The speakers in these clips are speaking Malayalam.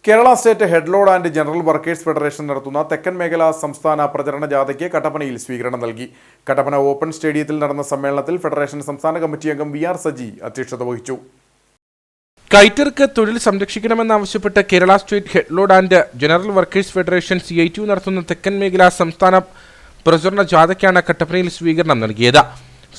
Kerala state head load and general workers federation നടത്തുന്ന തെക്കൻ മേഖല സംസ്ഥാന പ്രചരണ ജാഥയ്ക്ക് കട്ടപ്പനയിൽ സ്വീകരണം നൽകി. കട്ടപ്പന ഓപ്പൺ സ്റ്റേഡിയത്തിൽ നടന്ന സമ്മേളനത്തിൽ ഫെഡറേഷൻ സംസ്ഥാന കമ്മിറ്റി അംഗം വി ആർ സജി അധ്യക്ഷത വഹിച്ചു. കൈത്തർക്ക് തൊഴിൽ സംരക്ഷിക്കണമെന്നാവശ്യപ്പെട്ട് Kerala state head load and general workers federation CITU നടത്തുന്ന തെക്കൻ മേഖല സംസ്ഥാന പ്രചരണ ജാഥയ്ക്കാണ് കട്ടപ്പനയിൽ സ്വീകരണം നൽകിയത്.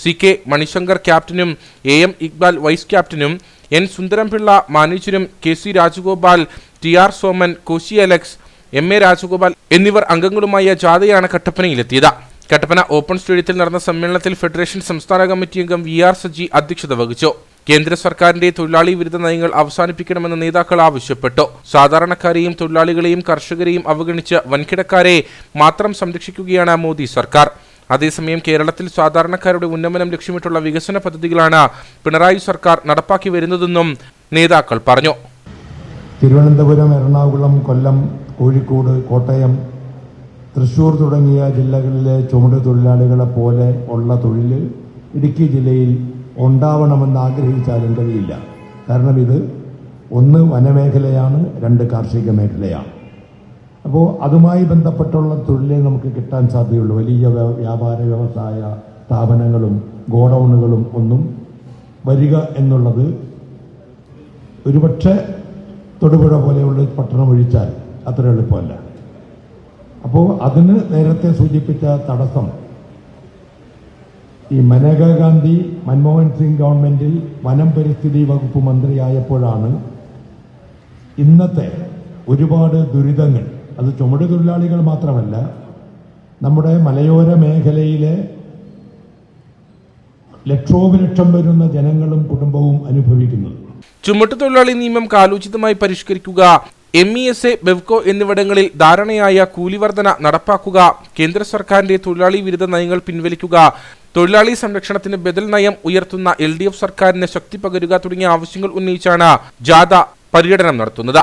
CK മണിശങ്കർ ക്യാപ്റ്റനും AM ഇക്ബാൽ വൈസ് ക്യാപ്റ്റനും, N സുന്ദരംപിള്ള മാനേജരും, KC Rajagopal, TR Soman, Koshy Alex, MA Rajagopal എന്നിവർ അംഗങ്ങളുമായ ജാഥയാണ് കട്ടപ്പനയിലെത്തിയത്. കട്ടപ്പന ഓപ്പൺ സ്റ്റേഡിയത്തിൽ നടന്ന സമ്മേളനത്തിൽ ഫെഡറേഷൻ സംസ്ഥാന കമ്മിറ്റി അംഗം വി ആർ സജി അധ്യക്ഷത വഹിച്ചു. കേന്ദ്ര സർക്കാരിന്റെ തൊഴിലാളി വിരുദ്ധ നയങ്ങൾ അവസാനിപ്പിക്കണമെന്ന് നേതാക്കൾ ആവശ്യപ്പെട്ടു. സാധാരണക്കാരെയും തൊഴിലാളികളെയും കർഷകരെയും അവഗണിച്ച് വൻകിടക്കാരെ മാത്രം സംരക്ഷിക്കുകയാണ് മോദി സർക്കാർ. അതേസമയം കേരളത്തിൽ സാധാരണക്കാരുടെ ഉന്നമനം ലക്ഷ്യമിട്ടുള്ള വികസന പദ്ധതികളാണ് പിണറായി സർക്കാർ നടപ്പാക്കി വരുന്നതെന്നും നേതാക്കൾ പറഞ്ഞു. തിരുവനന്തപുരം, എറണാകുളം, കൊല്ലം, കോഴിക്കോട്, കോട്ടയം, തൃശൂർ തുടങ്ങിയ ജില്ലകളിലെ ചുമട് തൊഴിലാളികളെ പോലെ ഉള്ള തൊഴിൽ ഇടുക്കി ജില്ലയിൽ ഉണ്ടാവണമെന്ന് ആഗ്രഹിച്ചാലും കഴിയില്ല. കാരണം ഇത് ഒന്ന് വനമേഖലയാണ്, രണ്ട് കാർഷിക മേഖലയാണ്. അപ്പോൾ അതുമായി ബന്ധപ്പെട്ടുള്ള തൊഴിലേ നമുക്ക് കിട്ടാൻ സാധ്യതയുള്ളൂ. വലിയ വ്യാപാര വ്യവസായ സ്ഥാപനങ്ങളും ഗോഡൌണുകളും ഒന്നും വരിക എന്നുള്ളത് ഒരുപക്ഷെ തൊടുപുഴ പോലെയുള്ള പട്ടണം ഒഴിച്ചാൽ അത്ര എളുപ്പമല്ല. അപ്പോൾ അതിന് നേരത്തെ സൂചിപ്പിച്ച തടസ്സം ഈ മനേകാ ഗാന്ധി മൻമോഹൻ സിംഗ് ഗവൺമെന്റിൽ വനം പരിസ്ഥിതി വകുപ്പ് മന്ത്രിയായപ്പോഴാണ് ഇന്നത്തെ ഒരുപാട് ദുരിതങ്ങൾ, അത് ചുമട് തൊഴിലാളികൾ മാത്രമല്ല, നമ്മുടെ മലയോര മേഖലയിലെ ലക്ഷോപലക്ഷം വരുന്ന ജനങ്ങളും കുടുംബവും അനുഭവിക്കുന്നത്. ചുമട്ടുതൊഴിലാളി നിയമം കാലോചിതമായി പരിഷ്കരിക്കുക, MESA, ബെവ്കോ എന്നിവിടങ്ങളിൽ ധാരണയായ കൂലിവർധന നടപ്പാക്കുക, കേന്ദ്ര സർക്കാരിന്റെ തൊഴിലാളി വിരുദ്ധ നയങ്ങൾ പിൻവലിക്കുക, തൊഴിലാളി സംരക്ഷണത്തിന് ബദൽ നയം ഉയർത്തുന്ന LDF സർക്കാരിന് ശക്തി പകരുക തുടങ്ങിയ ആവശ്യങ്ങൾ ഉന്നയിച്ചാണ് ജാഥ പര്യടനം നടത്തുന്നത്.